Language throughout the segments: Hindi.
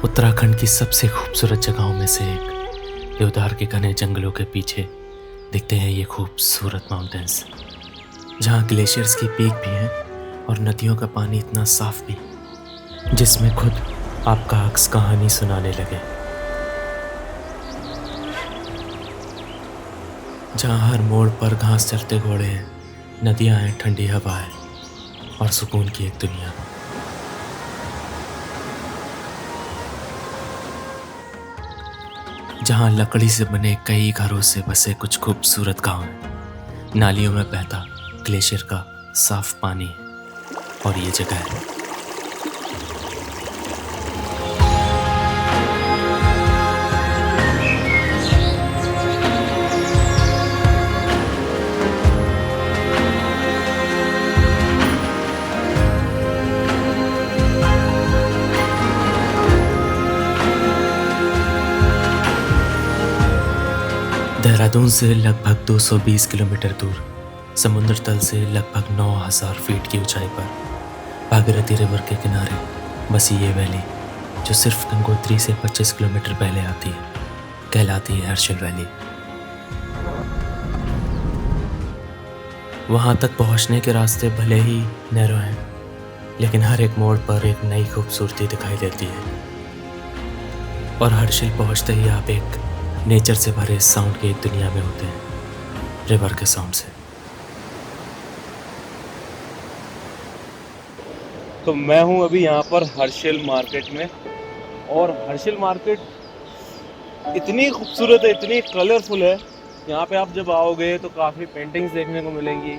उत्तराखंड की सबसे खूबसूरत जगहों में से एक देवदार के घने जंगलों के पीछे दिखते हैं ये खूबसूरत माउंटेन्स, जहाँ ग्लेशियर्स की पीक भी हैं और नदियों का पानी इतना साफ भी, जिसमें खुद आपका अक्स कहानी सुनाने लगे। जहाँ हर मोड़ पर घास चरते घोड़े हैं, नदियाँ हैं, ठंडी हवा है और सुकून की एक दुनिया। जहाँ लकड़ी से बने कई घरों से बसे कुछ खूबसूरत गांव हैं, नालियों में बहता ग्लेशियर का साफ पानी है और ये जगह है देहरादून से लगभग 220 किलोमीटर दूर, समुद्र तल से लगभग 9000 फीट की ऊंचाई पर भागीरथी रिवर के किनारे बसी ये वैली, जो सिर्फ गंगोत्री से 25 किलोमीटर पहले आती है, कहलाती है हर्षिल वैली। वहां तक पहुंचने के रास्ते भले ही नैरो हैं, लेकिन हर एक मोड़ पर एक नई खूबसूरती दिखाई देती है और हर्षिल पहुंचते ही आप एक नेचर से भरे साउंड की एक दुनिया में होते हैं, रिवर के साउंड से। तो मैं हूं अभी यहाँ पर हर्षिल मार्केट में, और हर्षिल मार्केट इतनी खूबसूरत है, इतनी कलरफुल है। यहाँ पे आप जब आओगे तो काफ़ी पेंटिंग्स देखने को मिलेंगी,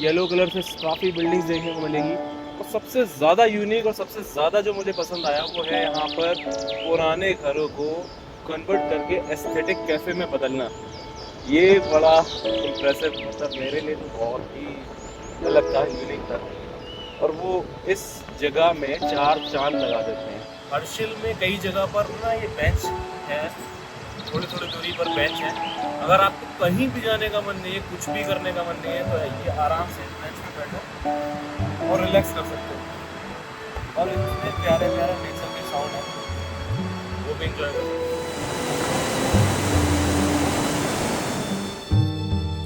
येलो कलर से काफ़ी बिल्डिंग्स देखने को मिलेंगी। और सबसे ज़्यादा यूनिक और सबसे ज़्यादा जो मुझे पसंद आया वो है यहाँ पर पुराने घरों को कन्वर्ट करके एस्थेटिक कैफ़े में बदलना। ये बड़ा इम्प्रेसिव, मतलब मेरे लिए तो बहुत ही अलग था, यूनिक था। और वो इस जगह में 4 चांद लगा देते हैं। हर्षिल में कई जगह पर ना ये बेंच है, थोड़ी थोड़ी दूरी पर बेंच है। अगर आपको कहीं भी जाने का मन नहीं है, कुछ भी करने का मन नहीं है, तो ये आराम से बेंच पे बैठो और रिलैक्स कर सकते हो। और इतने प्यारे प्यारे नेचर के साउंड है, वो भी इंजॉय करो।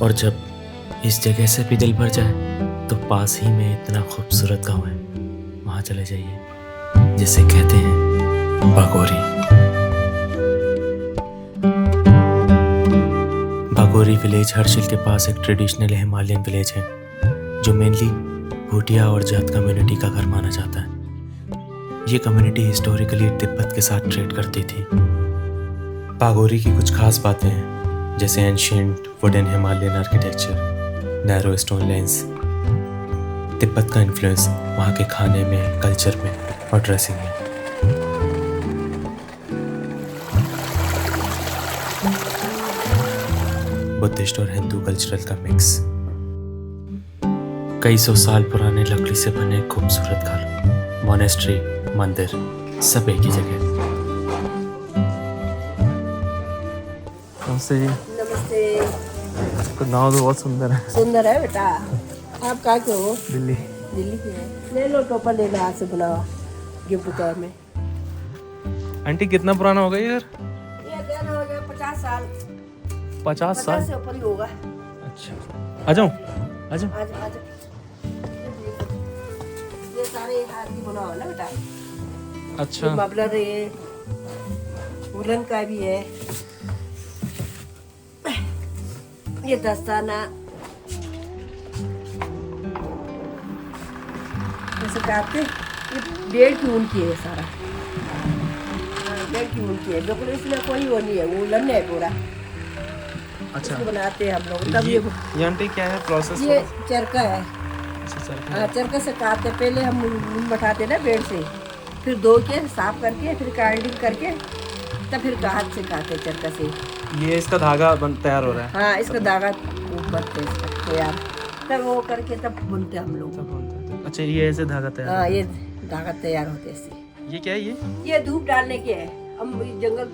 और जब इस जगह से भी दिल भर जाए तो पास ही में इतना खूबसूरत गांव है, वहां चले जाइए, जिसे कहते हैं बागोरी। बागोरी विलेज हर्षिल के पास एक ट्रेडिशनल हिमालयन विलेज है, जो मेनली भूटिया और जाट कम्युनिटी का घर माना जाता है। ये कम्युनिटी हिस्टोरिकली तिब्बत के साथ ट्रेड करती थी। बागोरी की कुछ खास बातें हैं, जैसे ancient wooden Himalayan architecture, narrow stone lens, Tibet का इन्फ्लुएंस वहाँ के खाने में, कल्चर में और ड्रेसिंग में। बुद्धिस्ट और हिंदू कल्चरल का मिक्स। कई सौ साल पुराने लकड़ी से बने खूबसूरत घर, मोनेस्ट्री, मंदिर, सब एक ही जगह। नमस्ते जी। नमस्ते। तो नाव तो बहुत सुंदर है। सुंदर है बेटा। आप कहाँ के हो? दिल्ली। दिल्ली के हैं। ले लो टोपा, ले लो, हाथ से बनाओ गिफ्ट के तौर में। आंटी कितना पुराना हो गया ये घर? ये घर हो गया 50 साल। 50 साल 50 से ऊपर ही होगा। अच्छा, आ जाओ आ जाओ। आज आज ये सारे हाथ की बना हो ना बेटा। अच्छा, ये मफलर है, वुलन का भी है, ये दस्ताना, ऐसे काटते। ये बेड की ऊन की है सारा। हाँ, बेड की ऊन की है, बिल्कुल इसमें कोई वो नहीं है, वुलन है पूरा। अच्छा। इसको बनाते हैं हम लोग। तब ये आंटी क्या है प्रोसेस? ये चरखा है। अच्छा, चरखा। हाँ, चरखा से काटते। पहले हम ऊन बैठाते ना बेड से, फिर धो के साफ करके, फिर कार्डिंग करके, तब फिर हाथ से काटते चरखा से। ये इसका धागा तैयार हो रहा है। हाँ, इसका धागा ऊपर तैयार, तब वो करके तब बुनते हम लोग। अच्छा, ये ऐसे धागा तैयार। हाँ, ये धागा तैयार होते इससे। ये क्या है ये धूप डालने के है। हम जंगल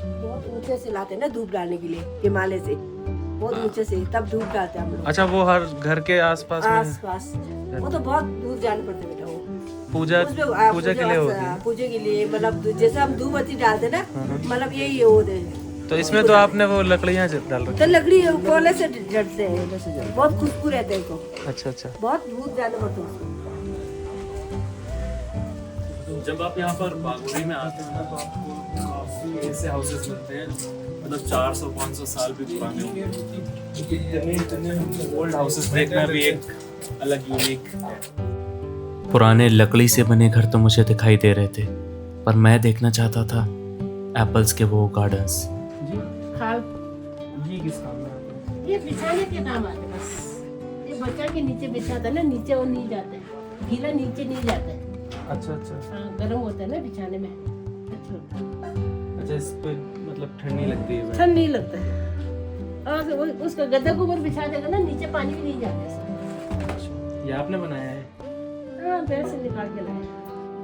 बहुत ऊंचे से लाते हैं ना धूप डालने के लिए, हिमालय से बहुत ऊंचे से, तब धूप डालते हैं हम लोग। अच्छा, वो हर घर के आसपास में? आसपास वो तो बहुत दूर जाने पड़ते बेटा। वो पूजा उसमें पूजा के लिए होती है। पूजा के लिए, मतलब जैसे हम धूप बत्ती डालते ना, मतलब यही होते हैं। तो इसमें तो आपने वो लकड़ियाँ डाल रखी तो लकड़ी कोयले से जलते हैं, बहुत खुशबू रहते हैं इनको, अच्छा अच्छा। बहुत भूत ज्यादा होते हैं। जब आप यहाँ पर बागोरी में आते हैं ना तो आपको काफी ऐसे हाउसेस मिलते हैं, मतलब 400-500 साल भी पुराने होंगे। ओल्ड हाउसेस देखना भी एक अलग यूनिक है। पुराने लकड़ी से बने घर तो मुझे दिखाई दे रहे थे, पर मैं देखना चाहता था एप्पल्स के वो गार्डन्स। ये किस काम में आता है? ये बिछाने के काम आते हैं बस। ये बच्चा के नीचे बिछाता है ना, नीचे वो नहीं जाता है, गीला नीचे नहीं जाता है। अच्छा अच्छा हाँ, गर्म होता है ना बिछाने में, अच्छा होता है। अच्छा। इस पे मतलब ठंड नहीं लगती है? ठंड नहीं लगता है। और उसका गद्दा के ऊपर बिछा देगा ना, नीचे पानी भी नहीं जाता है। ये आपने बनाया है? हाँ, पेड़ से निकाल के लाए।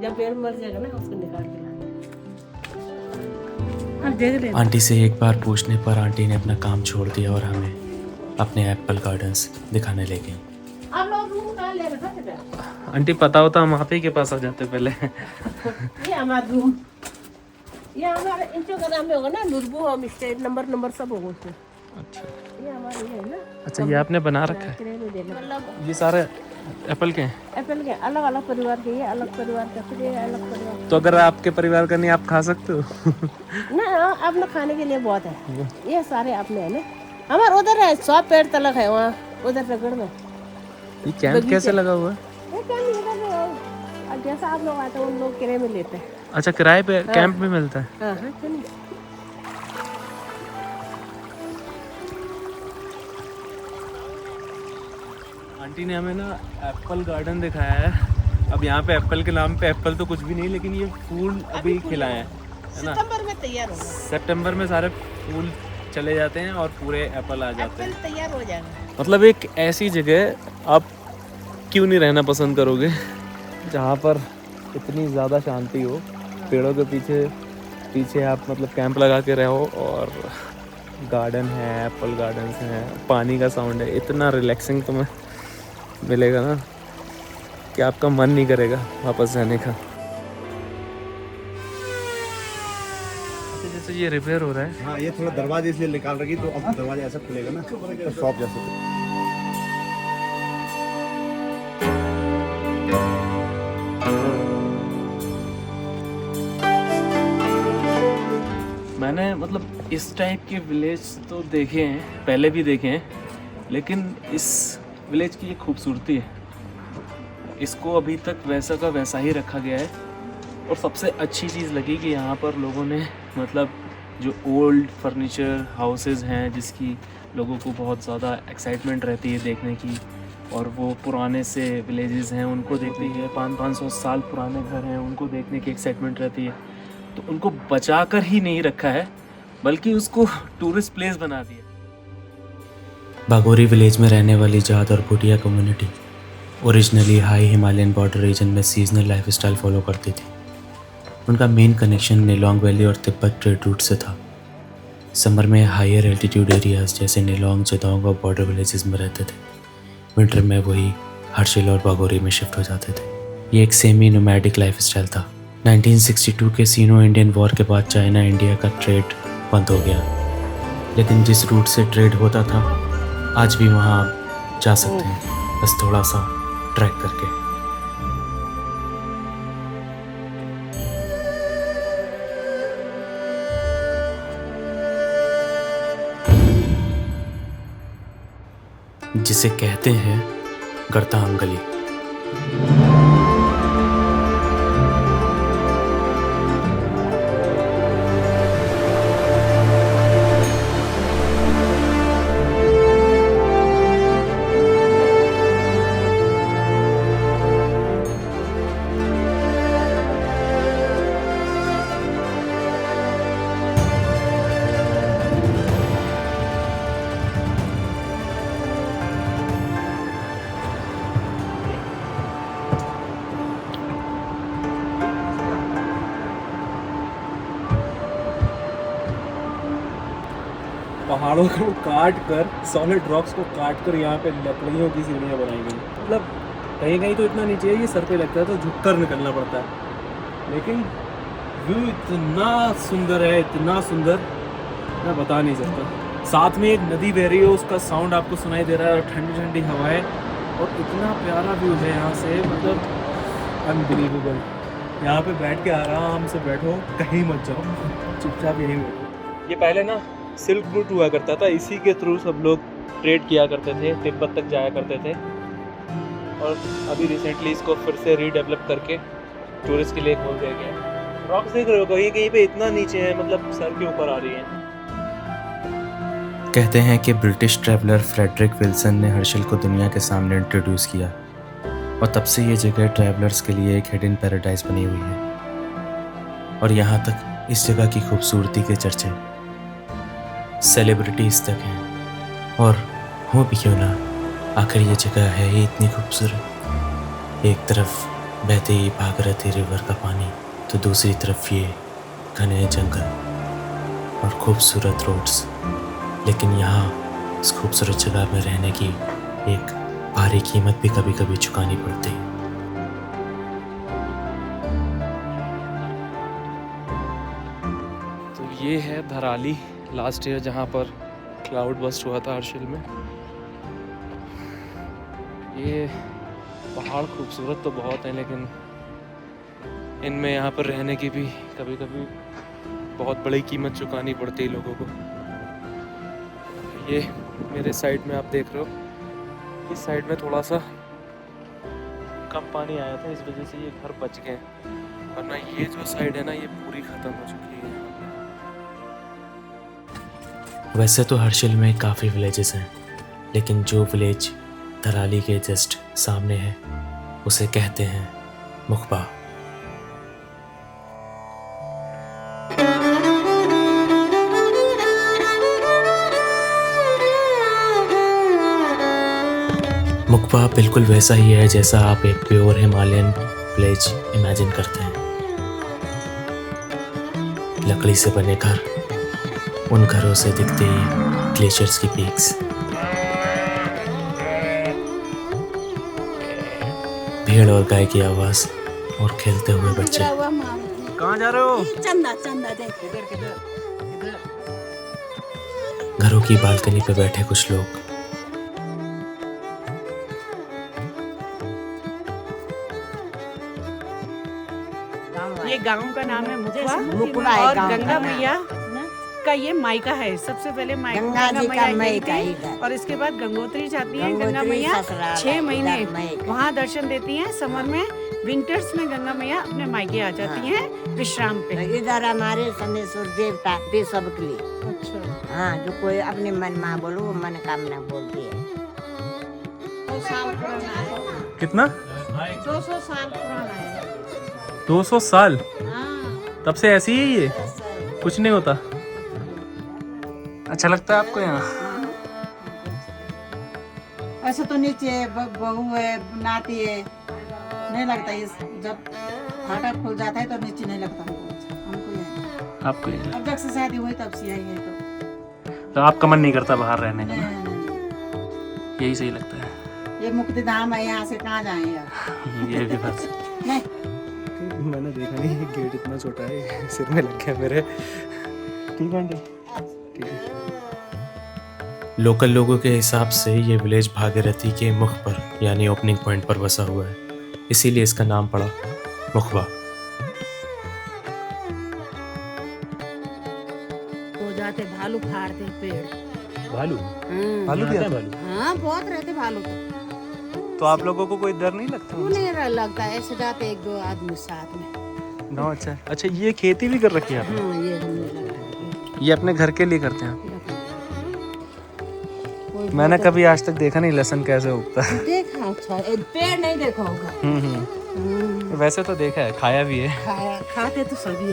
जब पेड़ मर जाएगा ना, उसको निकाल के लाए। हाँ, देख ले। आंटी से एक बार पूछने पर आंटी ने अपना काम छोड़ दिया और हमें अपने एप्पल गार्डन्स दिखाने ले गई। आप लोग रूम कहाँ ले रखा था? आंटी पता होता हम आप ही के पास आ जाते पहले। ये हमारा रूम, ये हमारा इंस्टाग्राम में होगा ना, नुरबू होम स्टे, नंबर सब होगा उसमें। अच्छा ये हमारा ये है ना, अच्छा। ये आपने बना रखा है? किराए में देना। मतलब ये सारे एप्पल के हैं? एप्पल के अलग अलग परिवार के, ये अलग परिवार का, फिर ये अलग परिवार तो अगर आपके परिवार का नहीं, आप खा सकते हो? ना, अपने खाने के लिए बहुत है। ये सारे अपने है ना, हमारे उधर है 100 पेड़ तलक है वहाँ, उधर रगड़ में। ये कैंप कैसे लगा हुआ है? ये क्या नहीं इधर और जैसा आप लोग आते हैं उन लोग किराए में लेते हैं। अच्छा, किराए पे कैंप में मिलता है? हाँ हाँ, क्यों नहीं। आंटी ने हमें ना एप्पल गार्डन दिखाया है। अब यहाँ पे एप्पल के नाम पे एप्पल तो कुछ भी नहीं, लेकिन ये फूल अभी खिलाए हैं, है ना? सितंबर में तैयार होगा, सितंबर में सारे फूल चले जाते हैं और पूरे एप्पल आ जाते हैं। एप्पल तैयार हो जाएगा। मतलब एक ऐसी जगह आप क्यों नहीं रहना पसंद करोगे जहाँ पर इतनी ज़्यादा शांति हो, पेड़ों के पीछे पीछे आप मतलब कैंप लगा के रहो और गार्डन है, एप्पल गार्डन्स हैं, पानी का साउंड है, इतना रिलैक्सिंग तुम्हें मिलेगा ना कि आपका मन नहीं करेगा वापस जाने का। जैसे ये रिपेयर हो रहा है। हाँ, ये थोड़ा दरवाजे इसलिए निकाल रखी, तो अब दरवाजा ऐसा खुलेगा ना, तो शॉप जैसे। मैंने मतलब इस टाइप के विलेज तो देखे हैं, पहले भी देखे हैं, लेकिन इस विलेज की ये खूबसूरती है, इसको अभी तक वैसा का वैसा ही रखा गया है। और सबसे अच्छी चीज़ लगी कि यहाँ पर लोगों ने मतलब जो ओल्ड फर्नीचर हाउसेस हैं, जिसकी लोगों को बहुत ज़्यादा एक्साइटमेंट रहती है देखने की, और वो पुराने से विलेजेस हैं उनको देखती है, 500-500 साल पुराने घर हैं उनको देखने की एक्साइटमेंट रहती है। तो उनको बचा कर ही नहीं रखा है, बल्कि उसको टूरिस्ट प्लेस बना दिया। बागोरी विलेज में रहने वाली जाट और Bhutia community originally high Himalayan border region में सीजनल लाइफस्टाइल फॉलो करती थी। उनका मेन कनेक्शन नेलोंग वैली और तिब्बत ट्रेड रूट से था। समर में हायर एल्टीट्यूड एरियाज जैसे नेलोंग, चेतोंग और बॉर्डर विलेजेस में रहते थे। विंटर में वही हर्शिल और बागोरी में शिफ्ट हो जाते थे। ये एक सेमी नोमैडिक लाइफस्टाइल था। 1962 के सीनो इंडियन वॉर के बाद चाइना इंडिया का ट्रेड बंद हो गया, लेकिन जिस रूट से ट्रेड होता था आज भी वहाँ आप जा सकते हैं, बस थोड़ा सा ट्रैक करके। जिसे कहते हैं गर्तांग गली। पहाड़ों को काट कर, सॉलिड रॉक्स को काट कर यहाँ पे लकड़ियों की सीढ़ियाँ बनाई गई। मतलब कहीं कहीं तो इतना नीचे है ये सर पे लगता है तो झुककर निकलना पड़ता है, लेकिन व्यू इतना सुंदर है, इतना सुंदर मैं बता नहीं सकता। साथ में एक नदी बह रही है, उसका साउंड आपको सुनाई दे रहा है, और ठंडी ठंडी हवाएं, और इतना प्यारा व्यू है यहाँ से, मतलब अनबिलीवेबल। यहाँ पे बैठ के आराम से बैठो, कहीं मत जाओ, चुपचाप यहीं बैठो। ये पहले ना सिल्क रूट हुआ करता था, इसी के थ्रू सब लोग ट्रेड किया करते थे, तिब्बत तक जाया करते थे, और अभी रिसेंटली इसको फिर से रीडेवलप करके टूरिस्ट के लिए खोल दिया गया है। रॉक्स देख रहे हो, कहीं कहीं पे इतना नीचे है, मतलब सर के ऊपर आ रही है। कहते हैं कि ब्रिटिश ट्रैवलर फ्रेडरिक विल्सन ने हर्शिल को दुनिया के सामने इंट्रोड्यूस किया, और तब से ये जगह ट्रैवलर्स के लिए एक हिडन पैराडाइज बनी हुई है। और यहाँ तक इस जगह की खूबसूरती के चर्चे सेलिब्रिटीज़ तक हैं, और हो भी क्यों ना, आखिर ये जगह है ही इतनी खूबसूरत। एक तरफ बहते ही भागीरथी रिवर का पानी, तो दूसरी तरफ ये घने जंगल और खूबसूरत रोड्स। लेकिन यहाँ इस खूबसूरत जगह में रहने की एक भारी कीमत भी कभी कभी चुकानी पड़ती है। तो ये है धराली लास्ट ईयर जहाँ पर क्लाउड बस्ट हुआ था हर्शिल में। ये पहाड़ खूबसूरत तो बहुत हैं, लेकिन इनमें यहाँ पर रहने की भी कभी कभी बहुत बड़ी कीमत चुकानी पड़ती है लोगों को। ये मेरे साइड में आप देख रहे हो, इस साइड में थोड़ा सा कम पानी आया था, इस वजह से ये घर बच गए, वरना ये जो साइड है ना, ये पूरी ख़त्म हो चुकी है। वैसे तो हर्शिल में काफ़ी विलेजेस हैं, लेकिन जो विलेज धराली के जस्ट सामने है उसे कहते हैं मुखबा। मुखबा बिल्कुल वैसा ही है जैसा आप एक प्योर हिमालयन विलेज इमेजिन करते हैं। लकड़ी से बने घर, उन घरों से दिखते ही ग्लेशियर्स की पीक्स, भेड़ और गाय की आवाज, और खेलते हुए बच्चे। कहाँ जा रहे हो? चंदा चंदा देख। घरों की बालकनी पे बैठे कुछ लोग। ये गांव का नाम है मुखबा मुखबा, है और गाँव गंगा का मैया का ये मायका है। सबसे पहले गंगा जी का मायका गई थी, इधर। और इसके बाद गंगोत्री जाती है। गंगा गंगोत्री मैया ससुराल 6 है, महीने इधर मायका। वहाँ दर्शन देती हैं। समर में, विंटर्स में गंगा मैया अपने मायके आ जाती हैं विश्राम पे। इधर हमारे सनेश्वर देवता भी सबके लिए। अच्छा, हाँ, जो कोई अपने मन में बोलो वो मनोकामना बोलती है। 200 साल पुराना है। कितना? 200 साल पुराना है। 200 साल? हाँ, तब से ऐसी ही है ये, कुछ नहीं होता। अच्छा लगता है आपको यहाँ? ऐसे तो नीचे बहू है, नाती है, नहीं लगता। ये जब फाटक खुल जाता है तो नीचे नहीं लगता हमको यहाँ। आपको ये? अब जब से शादी हुई तब से आई है तो आपका मन नहीं करता बाहर रहने का? नहीं, यही सही लगता है। ये मुक्ति धाम है, यहाँ से कहाँ जाए यार। ये भी बस नहीं, मैंने देखा नहीं, गेट इतना छोटा है, सिर में लग गया मेरे। ठीक है आंटी, ठीक है। लोकल लोगों के हिसाब से ये विलेज भागीरथी के मुख पर यानी ओपनिंग पॉइंट पर बसा हुआ है, इसीलिए इसका नाम पड़ा मुखबा। हो जाते भालू फाड़ते पेड़। भालू? भालू भी आता है? हाँ, बहुत रहते भालू तो आप लोगों को कोई डर नहीं लगता? नहीं लगता, ऐसे जाते 1-2 आदमी साथ में। ना, अच्छा अच्छा, ये खेती भी कर रखी है आपने? हाँ, ये हमने लगा ये अपने घर के लिए करते हैं? कोई मैंने कभी आज तक देखा नहीं लहसुन कैसे उगता है। देखा, अच्छा पेड़ नहीं देखा होगा। वैसे तो देखा है, खाया भी है। खाते तो सभी।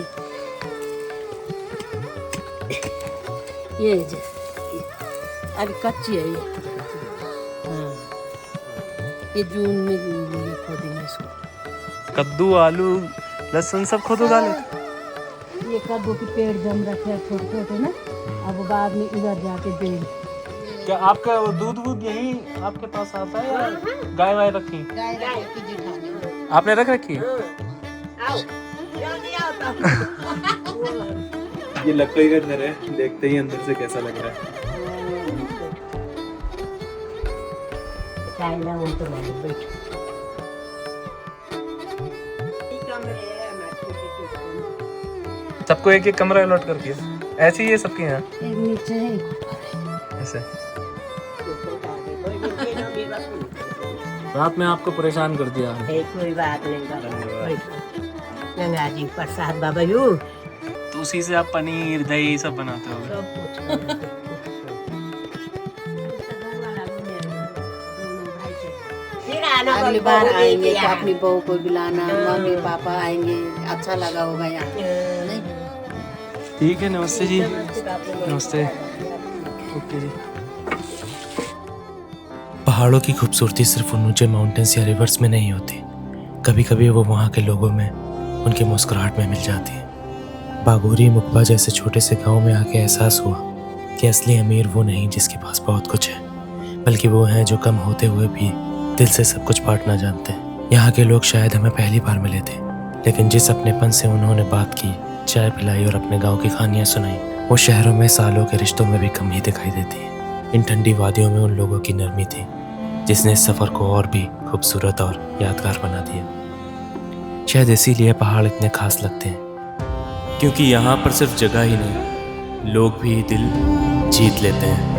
ये जे अभी कच्ची है ये। हाँ, ये जून में ये खोदेंगे इसको। कद्दू, आलू, लहसुन सब खुद उगा ले? ये कद्दू के पेड़ जम रखे हैं छोटे छोटे ना, अब बाद में इधर जाके देंगे। क्या आपका वो दूध वूध यही आपके पास आता है या गाय वाय रखी? आपने रख रखी? ये लकड़ी का घर है, देखते ही अंदर से कैसा लग रहा है। सबको एक एक कमरा अलॉट कर दिया, ऐसे ही है सबके यहाँ? नीचे है ऐसे रात में आपको परेशान कर दिया। कोई बात नहीं गंगा जी प्रसाद बाबा यू तो उसी से आप पनीर दही सब बनाते हो? अगली बार आएंगे तो अपनी बहू को बुलाना, मम्मी पापा आएंगे, अच्छा लगा होगा यहाँ नहीं? ठीक है, नमस्ते जी। नमस्ते। ओके जी। पहाड़ों की खूबसूरती सिर्फ उन ऊंचे माउंटेन्स या रिवर्स में नहीं होती, कभी कभी वो वहाँ के लोगों में, उनके मुस्कुराहट में मिल जाती है। बागोरी मुकबा जैसे छोटे से गांव में आके एहसास हुआ कि असली अमीर वो नहीं जिसके पास बहुत कुछ है, बल्कि वो हैं जो कम होते हुए भी दिल से सब कुछ बांटना जानते हैं। यहाँ के लोग शायद हमें पहली बार मिले थे, लेकिन जिस अपनेपन से उन्होंने बात की, चाय पिलाई और अपने गाँव की कहानियाँ सुनाई, वो शहरों में सालों के रिश्तों में भी कम ही दिखाई देती है। इन ठंडी वादियों में उन लोगों की नरमी थी जिसने इस सफ़र को और भी खूबसूरत और यादगार बना दिया। शायद इसीलिए पहाड़ इतने खास लगते हैं, क्योंकि यहाँ पर सिर्फ जगह ही नहीं, लोग भी दिल जीत लेते हैं।